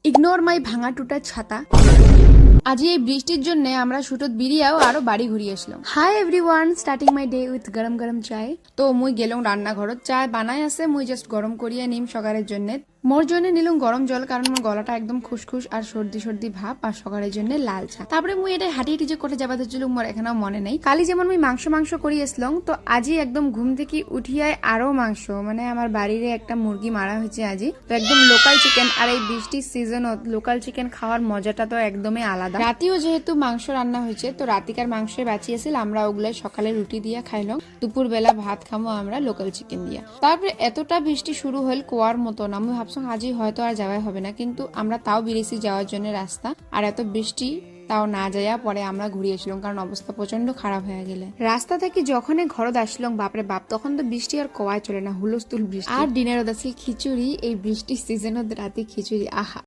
Ignore মাই ভাঙা টুটা ছাতা। আজি এই বৃষ্টির জন্য আমরা শুটত বিরিয়াও আরো বাড়ি ঘুরিয়ে আসলাম। Hi everyone, starting my day with গরম গরম চায়। তো মুই গেলাম রান্নাঘরত, চায় বানাই আছে, মুই জাস্ট গরম করিয়ে নিম সকালের জন্য। মোর জন্য নিলাম গরম জল, কারণ মোর গলাটা একদম খুশখুশ আর সর্দি সর্দি ভাব, আর সকালের জন্য লাল চা। তারপরে মুই এটা হাঁটি হাঁটি যে করে যাবা ধরছিল মোর এখানেও মনে নেই। কালি যেমন মুই মাংস করি আসলাম, তো আজি একদম ঘুম থেকে উঠিয়ায় আরো মাংস, মানে আমার বাড়ির একটা মুরগি মারা হয়েছে আজি, তো একদম লোকাল চিকেন। আর এই বৃষ্টির সিজনত লোকাল চিকেন খাওয়ার মজাটা তো একদমই আলাদা। রাতেও যেহেতু মাংস রান্না হয়েছে, তো রাতিকার মাংস বাঁচিয়েছিল, আমরা ওগুলাই সকালে রুটি দিয়ে খাইলাম। দুপুর বেলা ভাত খামো আমরা লোকাল চিকেন দিয়া। তারপরে এতটা বৃষ্টি শুরু হল কুয়ার মতন, আমি ভাবছি আজই হয়তো আর যাওয়াই হবে না, কিন্তু আমরা তাও বেরিয়েছি যাওয়ার জন্য রাস্তা। আর এত বৃষ্টি তাও না যাইয়া পরে আমরা ঘুরিয়েছিলাম, কারণ অবস্থা প্রচন্ড খারাপ হয়ে গেলে। রাস্তা থেকে যখনই ঘরত আসলাম, বাপরে বাপ, তখন তো বৃষ্টি আর কোয়ায় চলে না, হুলস্থুল বৃষ্টি। আর ডিনারত আছিল খিচুড়ি, এই বৃষ্টির সিজনত রাতে খিচুড়ি, আহা।